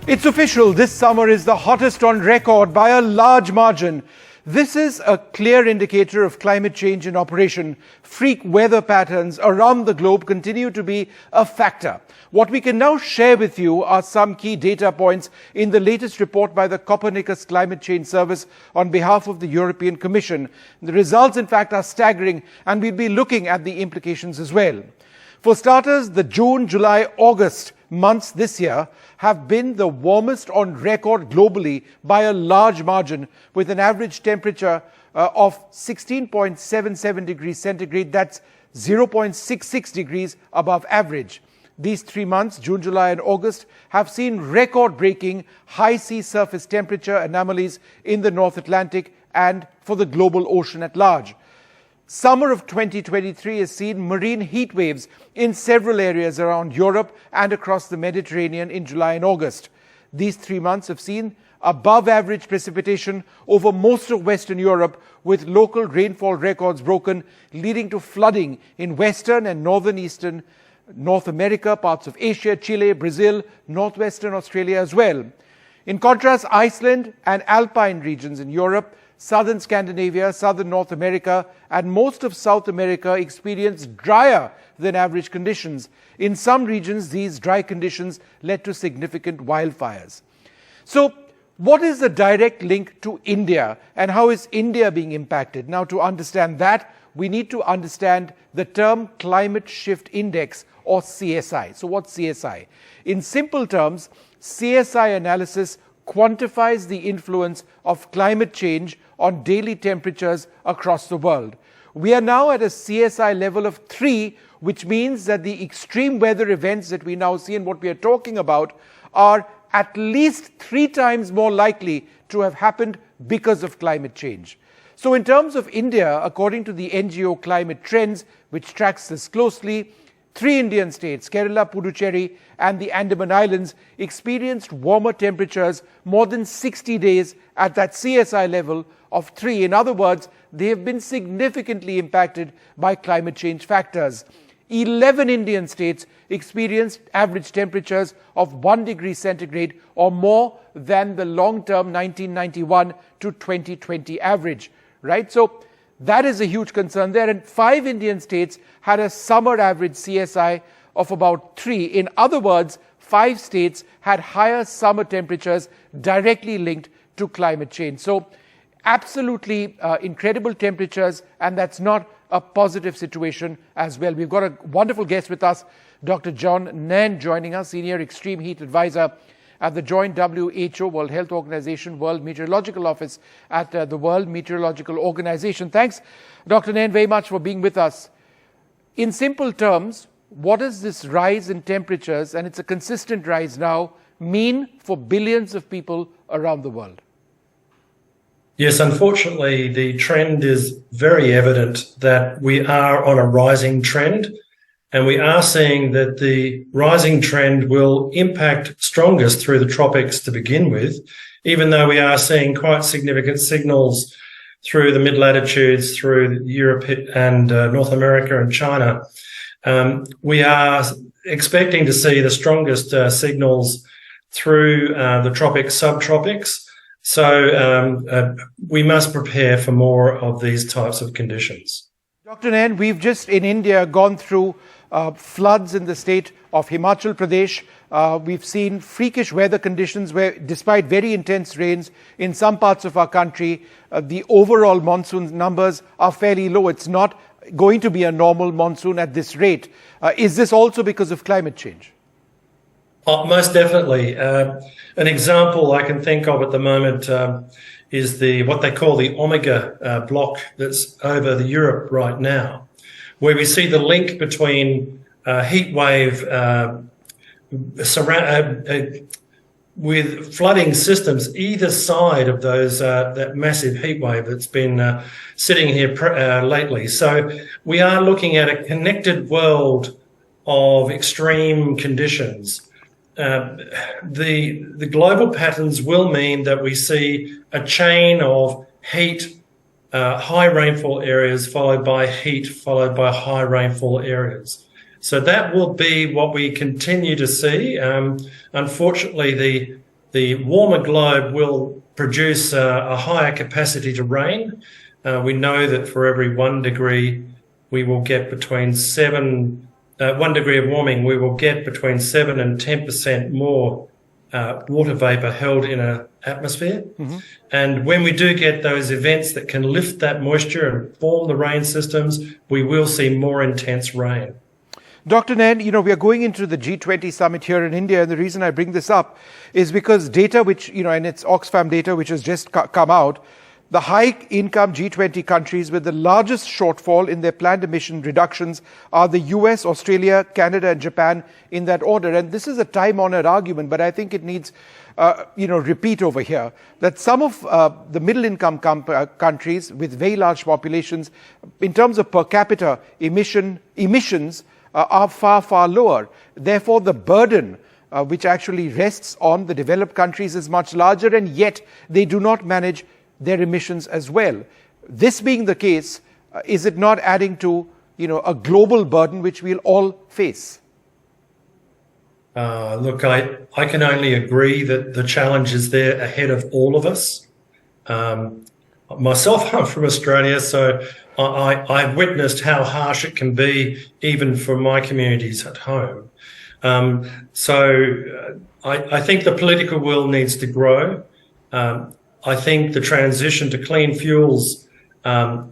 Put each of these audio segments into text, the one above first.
It's official, this summer is the hottest on record by a large margin. This is a clear indicator of climate change in operation. Freak weather patterns around the globe continue to be a factor. What we can now share with you are some key data points in the latest report by the Copernicus Climate Change Service on behalf of the European Commission. The results, in fact, are staggering, and we'll be looking at the implications as well. For starters, the June, July, August months this year have been the warmest on record globally by a large margin, with an average temperature of 16.77 degrees centigrade. That's 0.66 degrees above average. These 3 months, June, July and August, have seen record-breaking high sea surface temperature anomalies in the North Atlantic and for the global ocean at large. Summer of 2023 has seen marine heat waves in several areas around Europe and across the Mediterranean in July and August. These 3 months have seen above average precipitation over most of Western Europe, with local rainfall records broken, leading to flooding in Western and Northeastern North America, parts of Asia, Chile, Brazil, Northwestern Australia as well. In contrast, Iceland and alpine regions in Europe, southern Scandinavia, southern North America, and most of South America experienced drier than average conditions. In some regions, these dry conditions led to significant wildfires. So, what is the direct link to India, and how is India being impacted? Now, to understand that, we need to understand the term Climate Shift Index, or CSI. So, what's CSI? In simple terms, CSI analysis quantifies the influence of climate change on daily temperatures across the world. We are now at a CSI level of 3, which means that the extreme weather events that we now see and what we are talking about are at least 3 times more likely to have happened because of climate change. So in terms of India, according to the NGO Climate Trends, which tracks this closely, 3 Indian states, Kerala, Puducherry and the Andaman Islands, experienced warmer temperatures more than 60 days at that CSI level of 3. In other words, they have been significantly impacted by climate change factors. 11 Indian states experienced average temperatures of 1 degree centigrade or more than the long-term 1991 to 2020 average, right? So that is a huge concern there. And 5 Indian states had a summer average CSI of about 3. In other words, 5 states had higher summer temperatures directly linked to climate change. So absolutely incredible temperatures, and that's not a positive situation as well. We've got a wonderful guest with us, Dr. John Nairn, joining us, Senior Extreme Heat Advisor at the joint WHO, World Health Organization, World Meteorological Office at the World Meteorological Organization. Thanks, Dr. Nairn, very much for being with us. In simple terms, what does this rise in temperatures, and it's a consistent rise now, mean for billions of people around the world? Yes, unfortunately, the trend is very evident that we are on a rising trend, and we are seeing that the rising trend will impact strongest through the tropics to begin with, even though we are seeing quite significant signals through the mid-latitudes, through Europe and North America and China. We are expecting to see the strongest signals through the tropics, subtropics. So we must prepare for more of these types of conditions. Dr. Nairn, we've just in India gone through floods in the state of Himachal Pradesh. We've seen freakish weather conditions where, despite very intense rains in some parts of our country, the overall monsoon numbers are fairly low. It's not going to be a normal monsoon at this rate. Is this also because of climate change? Most definitely. An example I can think of at the moment is what they call the Omega block that's over the Europe right now, where we see the link between heat wave with flooding systems either side of those that massive heat wave that's been sitting here lately. So we are looking at a connected world of extreme conditions. The global patterns will mean that we see a chain of heat, high rainfall areas followed by heat, followed by high rainfall areas. So that will be what we continue to see. Unfortunately, the warmer globe will produce a higher capacity to rain. We know that for every 1 degree, we will get between 1 degree of warming, we will get between 7 and 10% more water vapor held in an atmosphere. Mm-hmm. And when we do get those events that can lift that moisture and form the rain systems, we will see more intense rain. Dr. Nairn, we are going into the G20 summit here in India, and the reason I bring this up is because data which, and it's Oxfam data which has just come out, the high-income G20 countries with the largest shortfall in their planned emission reductions are the US, Australia, Canada, and Japan in that order. And this is a time-honored argument, but I think it needs, repeat over here, that some of the middle-income countries with very large populations, in terms of per capita emissions, are far, far lower. Therefore, the burden which actually rests on the developed countries is much larger, and yet they do not manage their emissions as well. This being the case, is it not adding to, a global burden which we'll all face? Look, I can only agree that the challenge is there ahead of all of us. Myself, I'm from Australia, so I've witnessed how harsh it can be even for my communities at home. I think the political will needs to grow. I think the transition to clean fuels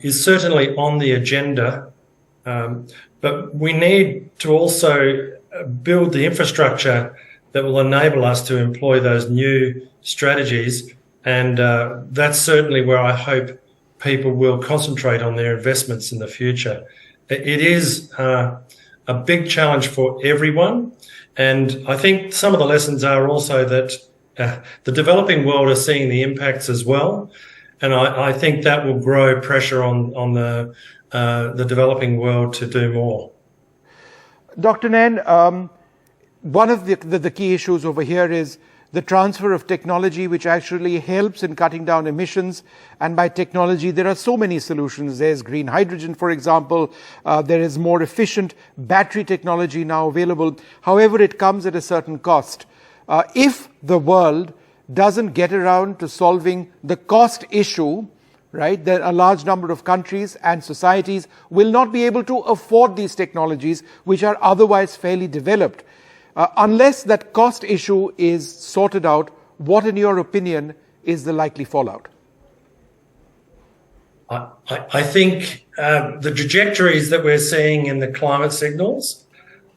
is certainly on the agenda, but we need to also build the infrastructure that will enable us to employ those new strategies, and that's certainly where I hope people will concentrate on their investments in the future. It is a big challenge for everyone, and I think some of the lessons are also that the developing world are seeing the impacts as well, and I think that will grow pressure on the developing world to do more. Dr. Nairn, one of the key issues over here is the transfer of technology, which actually helps in cutting down emissions. And by technology, there are so many solutions. There's green hydrogen, for example. There is more efficient battery technology now available. However, it comes at a certain cost. If the world doesn't get around to solving the cost issue, right, then a large number of countries and societies will not be able to afford these technologies, which are otherwise fairly developed. Unless that cost issue is sorted out, what, in your opinion, is the likely fallout? I think the trajectories that we're seeing in the climate signals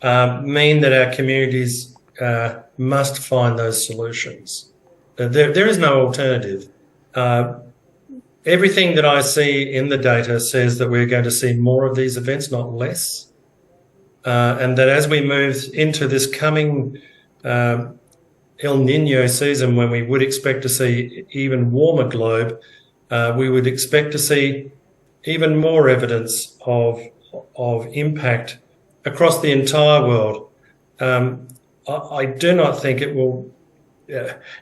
mean that our communities must find those solutions. There is no alternative. Everything that I see in the data says that we're going to see more of these events, not less. And that as we move into this coming El Nino season, when we would expect to see even warmer globe, we would expect to see even more evidence of impact across the entire world. I do not think it will.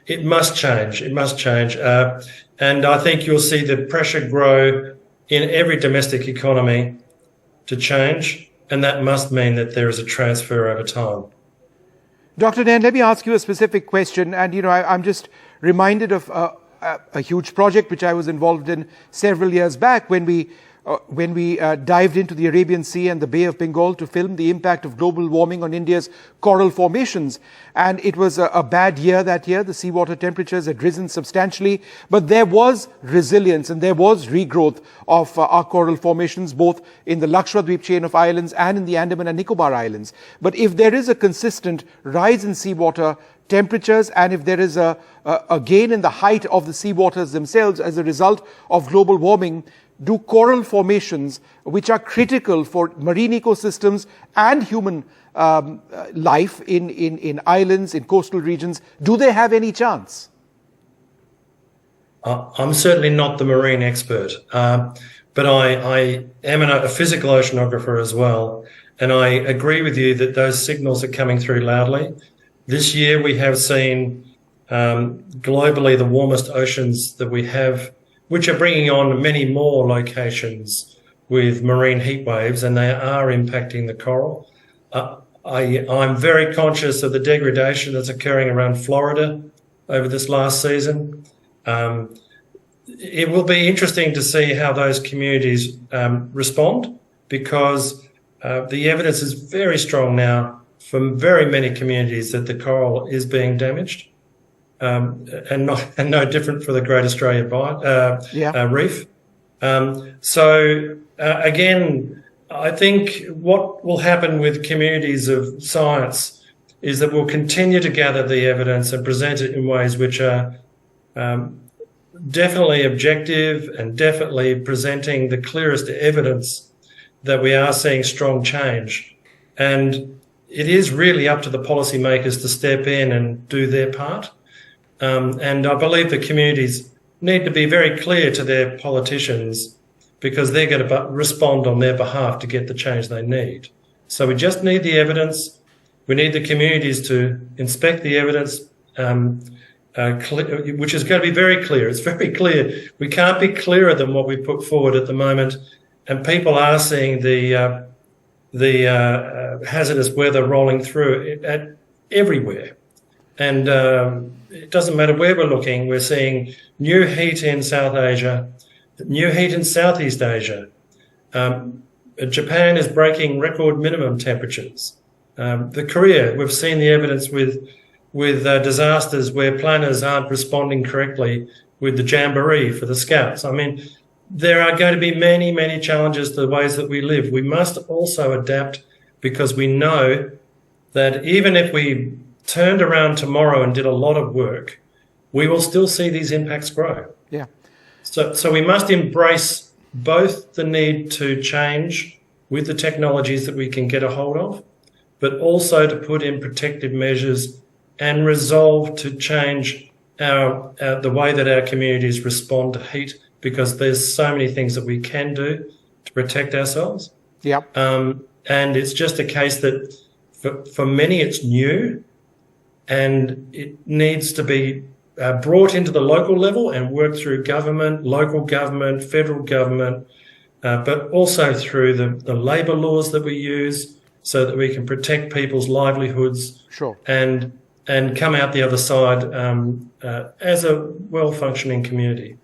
It must change. It must change. And I think you'll see the pressure grow in every domestic economy to change. And that must mean that there is a transfer over time. Dr. Nairn, let me ask you a specific question. And, I'm just reminded of a huge project which I was involved in several years back when we dived into the Arabian Sea and the Bay of Bengal to film the impact of global warming on India's coral formations. And it was a bad year that year. The seawater temperatures had risen substantially, but there was resilience and there was regrowth of our coral formations, both in the Lakshadweep chain of islands and in the Andaman and Nicobar Islands. But if there is a consistent rise in seawater temperatures, and if there is a gain in the height of the seawaters themselves as a result of global warming, do coral formations, which are critical for marine ecosystems and human life in islands, in coastal regions, do they have any chance? I'm certainly not the marine expert, but I am a physical oceanographer as well, and I agree with you that those signals are coming through loudly. This year we have seen globally the warmest oceans that we have, which are bringing on many more locations with marine heat waves, and they are impacting the coral. I'm very conscious of the degradation that's occurring around Florida over this last season. It will be interesting to see how those communities respond, because the evidence is very strong now from very many communities that the coral is being damaged, and no different for the Great Australian Reef. Again, I think what will happen with communities of science is that we'll continue to gather the evidence and present it in ways which are definitely objective and definitely presenting the clearest evidence that we are seeing strong change. And it is really up to the policymakers to step in and do their part. And I believe the communities need to be very clear to their politicians, because they're going to respond on their behalf to get the change they need. So we just need the evidence. We need the communities to inspect the evidence, which is going to be very clear. It's very clear. We can't be clearer than what we put forward at the moment. And people are seeing the hazardous weather rolling through everywhere. And it doesn't matter where we're looking. We're seeing new heat in South Asia, new heat in Southeast Asia. Japan is breaking record minimum temperatures. The Korea, we've seen the evidence with disasters where planners aren't responding correctly with the jamboree for the scouts. I mean, there are going to be many, many challenges to the ways that we live. We must also adapt, because we know that even if we turned around tomorrow and did a lot of work, we will still see these impacts grow. Yeah. So we must embrace both the need to change with the technologies that we can get a hold of, but also to put in protective measures and resolve to change the way that our communities respond to heat, because there's so many things that we can do to protect ourselves. Yeah. And it's just a case that for many it's new, and it needs to be brought into the local level and worked through government, local government, federal government, but also through the labour laws that we use, so that we can protect people's livelihoods. Sure. And come out the other side as a well-functioning community.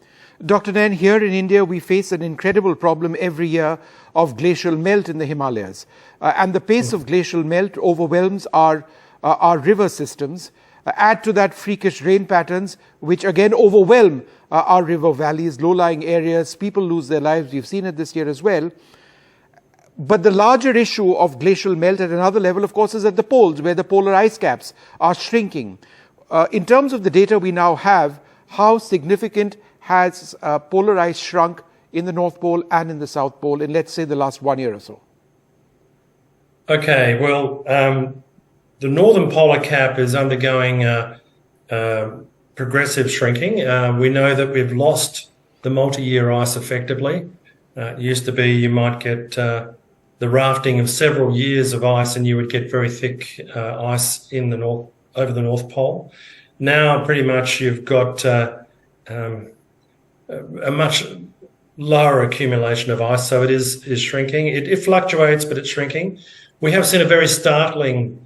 Dr. Nain, here in India, we face an incredible problem every year of glacial melt in the Himalayas. And the pace of glacial melt overwhelms our river systems. Add to that freakish rain patterns, which again overwhelm our river valleys, low-lying areas. People lose their lives. We've seen it this year as well. But the larger issue of glacial melt at another level, of course, is at the poles, where the polar ice caps are shrinking. In terms of the data we now have, how significant has polar ice shrunk in the North Pole and in the South Pole in, let's say, the last 1 year or so? Okay, well, the northern polar cap is undergoing progressive shrinking. We know that we've lost the multi-year ice effectively. It used to be you might get the rafting of several years of ice, and you would get very thick ice in the over the North Pole. Now, pretty much, you've got a much lower accumulation of ice, so it is shrinking. It fluctuates, but it's shrinking. We have seen a very startling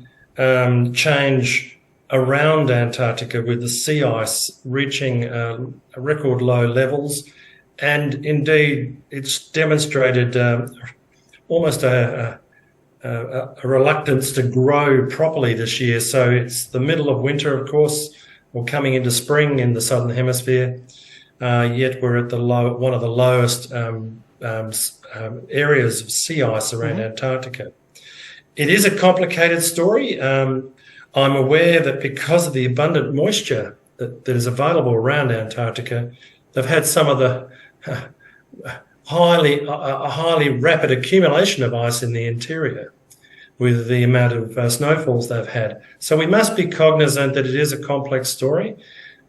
change around Antarctica, with the sea ice reaching record low levels, and indeed, it's demonstrated almost a reluctance to grow properly this year. So it's the middle of winter, of course, or coming into spring in the southern hemisphere. Yet we're at one of the lowest areas of sea ice around Antarctica. It is a complicated story. I'm aware that because of the abundant moisture that is available around Antarctica, they've had some of the highly rapid accumulation of ice in the interior with the amount of snowfalls they've had. So we must be cognizant that it is a complex story.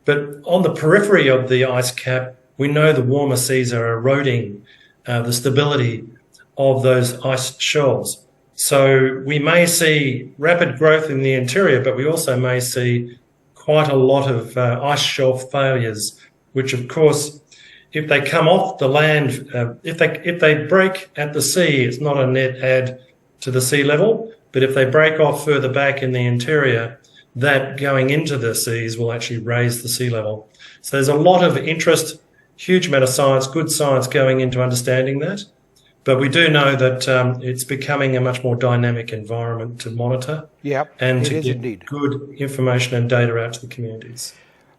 But on the periphery of the ice cap, we know the warmer seas are eroding the stability of those ice shelves. So we may see rapid growth in the interior, but we also may see quite a lot of ice shelf failures, which, of course, if they come off the land, if they break at the sea, it's not a net add to the sea level. But if they break off further back in the interior, that going into the seas will actually raise the sea level. So there's a lot of interest, huge amount of science, good science going into understanding that. But we do know that it's becoming a much more dynamic environment to monitor and to get good information and data out to the communities.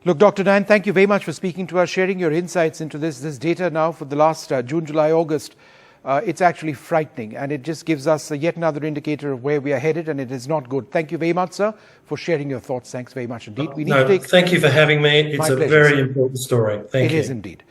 Look, Dr. Nayan, thank you very much for speaking to us, sharing your insights into this data now for the last June, July, August. It's actually frightening, and it just gives us yet another indicator of where we are headed, and it is not good. Thank you very much, sir, for sharing your thoughts. Thanks very much indeed. Thank you for having me. It's a very important story. Thank you. It is indeed.